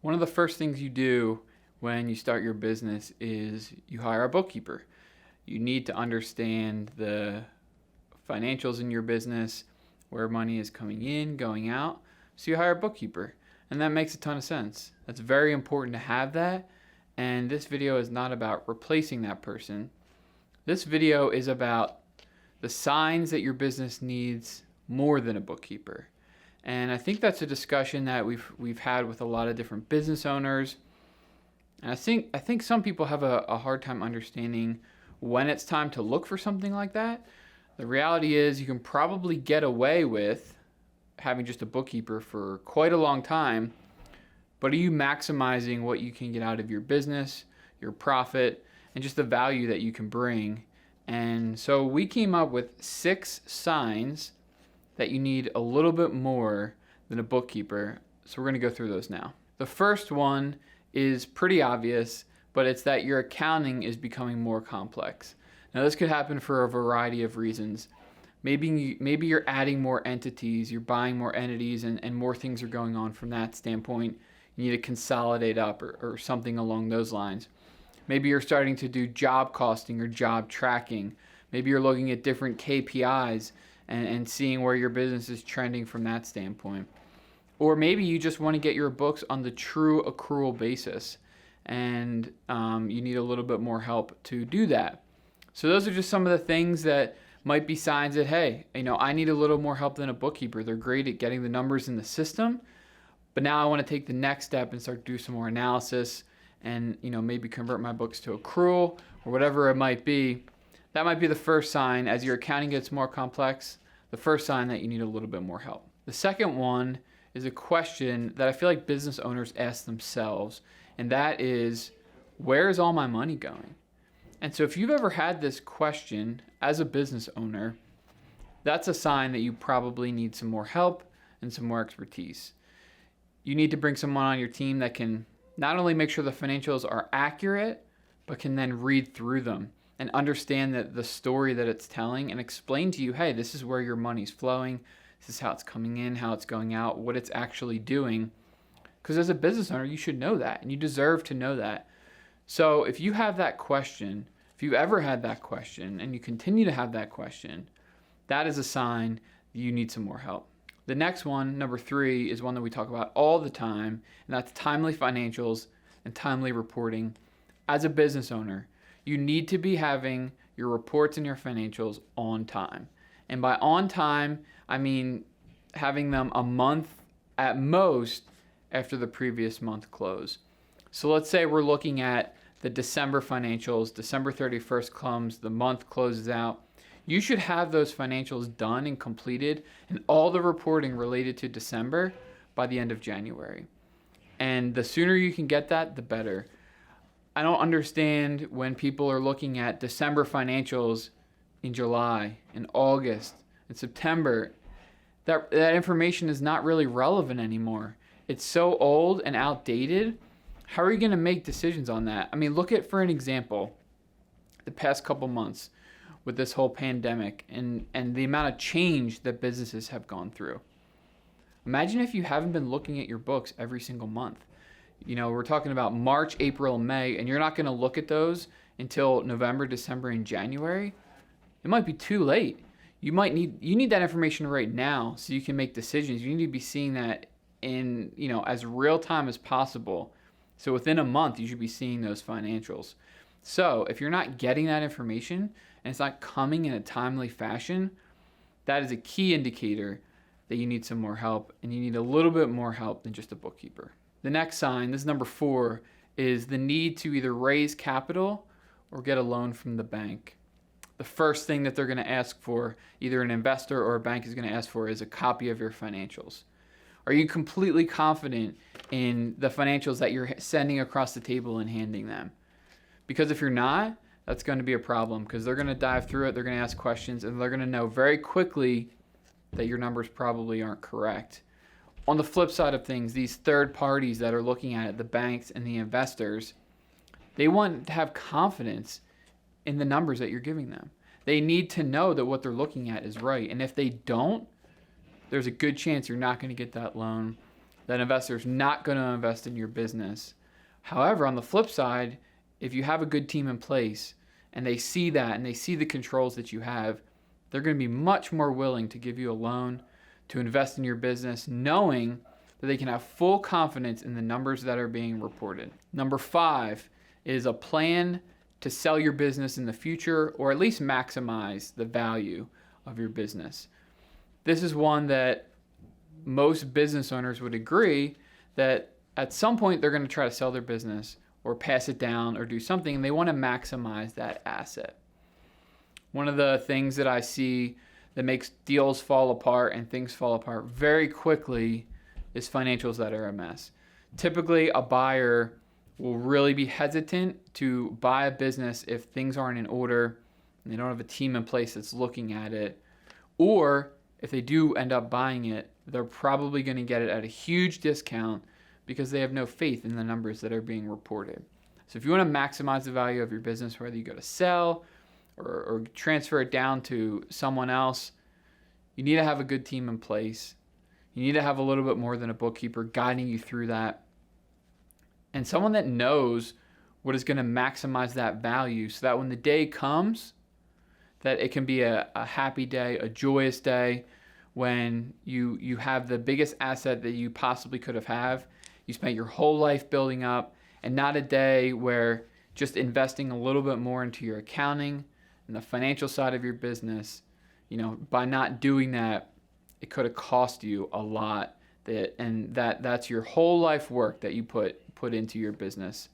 One of the first things you do when you start your business is you hire a bookkeeper. You need to understand the financials in your business, where money is coming in, going out. So you hire a bookkeeper, and that makes a ton of sense. That's very important to have that. And this video is not about replacing that person. This video is about the signs that your business needs more than a bookkeeper. And I think that's a discussion that we've had with a lot of different business owners. And I think some people have a hard time understanding when it's time to look for something like that. The reality is you can probably get away with having just a bookkeeper for quite a long time, but are you maximizing what you can get out of your business, your profit, and just the value that you can bring? And so we came up with 6 signs that you need a little bit more than a bookkeeper. So we're going to go through those now. The first one is pretty obvious, but it's that your accounting is becoming more complex. Now this could happen for a variety of reasons. Maybe you're adding more entities, you're buying more entities, and more things are going on from that standpoint. You need to consolidate up or something along those lines. Maybe you're starting to do job costing or job tracking. Maybe you're looking at different KPIs and seeing where your business is trending from that standpoint. Or maybe you just want to get your books on the true accrual basis, and you need a little bit more help to do that. So those are just some of the things that might be signs that, hey, I need a little more help than a bookkeeper. They're great at getting the numbers in the system, but now I want to take the next step and start to do some more analysis and maybe convert my books to accrual or whatever it might be. That might be the first sign. As your accounting gets more complex, the first sign that you need a little bit more help. The second one is a question that I feel like business owners ask themselves, and that is, where is all my money going? And so if you've ever had this question as a business owner, that's a sign that you probably need some more help and some more expertise. You need to bring someone on your team that can not only make sure the financials are accurate, but can then read through them and understand that the story that it's telling and explain to you, hey, this is where your money's flowing, this is how it's coming in, how it's going out, what it's actually doing. Because as a business owner, you should know that, and you deserve to know that. So if you have that question, if you ever had that question, and you continue to have that question, that is a sign that you need some more help. The next one, number 3, is one that we talk about all the time, and that's timely financials and timely reporting. As a business owner, you need to be having your reports and your financials on time. And by on time, I mean having them a month at most after the previous month close. So let's say we're looking at the December financials. December 31st comes, the month closes out. You should have those financials done and completed and all the reporting related to December by the end of January. And the sooner you can get that, the better. I don't understand when people are looking at December financials in July, in August, in September. That information is not really relevant anymore. It's so old and outdated. How are you going to make decisions on that? I mean, look at, for an example, the past couple months with this whole pandemic and the amount of change that businesses have gone through. Imagine if you haven't been looking at your books every single month. We're talking about March, April, and May, and you're not going to look at those until November, December, and January. It might be too late. You need that information right now so you can make decisions. You need to be seeing that in, as real time as possible. So within a month, you should be seeing those financials. So if you're not getting that information and it's not coming in a timely fashion, that is a key indicator that you need some more help, and you need a little bit more help than just a bookkeeper. The next sign, this is number 4, is the need to either raise capital or get a loan from the bank. The first thing that they're going to ask for, either an investor or a bank is going to ask for, is a copy of your financials. Are you completely confident in the financials that you're sending across the table and handing them? Because if you're not, that's going to be a problem, because they're going to dive through it, they're going to ask questions, and they're going to know very quickly that your numbers probably aren't correct. On the flip side of things, these third parties that are looking at it, the banks and the investors, they want to have confidence in the numbers that you're giving them. They need to know that what they're looking at is right. And if they don't, there's a good chance you're not going to get that loan. that investor's not going to invest in your business. However, on the flip side, if you have a good team in place and they see that and they see the controls that you have, they're going to be much more willing to give you a loan to invest in your business, knowing that they can have full confidence in the numbers that are being reported. Number 5 is a plan to sell your business in the future, or at least maximize the value of your business. This is one that most business owners would agree that at some point they're going to try to sell their business or pass it down or do something, and they want to maximize that asset. One of the things that I see that makes deals fall apart and things fall apart very quickly is financials that are a mess. Typically, a buyer will really be hesitant to buy a business if things aren't in order and they don't have a team in place that's looking at it. Or if they do end up buying it, they're probably going to get it at a huge discount because they have no faith in the numbers that are being reported. So if you want to maximize the value of your business, whether you go to sell or transfer it down to someone else, you need to have a good team in place. You need to have a little bit more than a bookkeeper guiding you through that, and someone that knows what is going to maximize that value so that when the day comes, that it can be a happy day, a joyous day, when you have the biggest asset that you possibly could have. You spent your whole life building up, and not a day where just investing a little bit more into your accounting and the financial side of your business, by not doing that, it could have cost you a lot. That's your whole life work that you put into your business.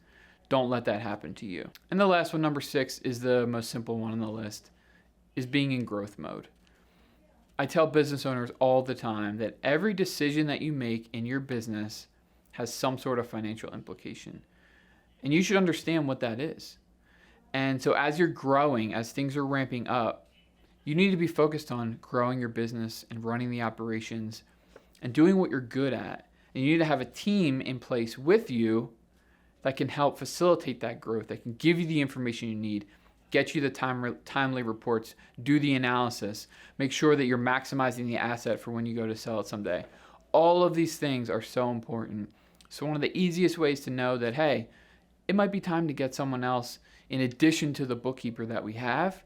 Don't let that happen to you. And the last one, number 6, is the most simple one on the list, is being in growth mode. I tell business owners all the time that every decision that you make in your business has some sort of financial implication. And you should understand what that is. And so as you're growing, as things are ramping up, you need to be focused on growing your business and running the operations and doing what you're good at. And you need to have a team in place with you that can help facilitate that growth, that can give you the information you need, get you the timely reports, do the analysis, make sure that you're maximizing the asset for when you go to sell it someday. All of these things are so important. So one of the easiest ways to know that, hey, it might be time to get someone else in addition to the bookkeeper that we have,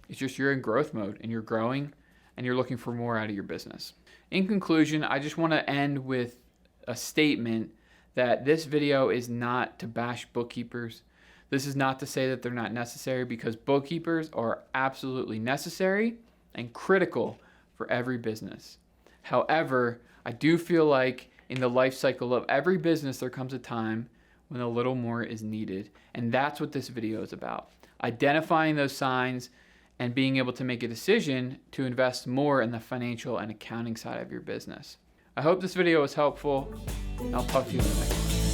it's just you're in growth mode and you're growing and you're looking for more out of your business. In conclusion, I just want to end with a statement that this video is not to bash bookkeepers. This is not to say that they're not necessary, because bookkeepers are absolutely necessary and critical for every business. However, I do feel like in the life cycle of every business, there comes a time when a little more is needed. And that's what this video is about. Identifying those signs and being able to make a decision to invest more in the financial and accounting side of your business. I hope this video was helpful. I'll talk to you in the next one.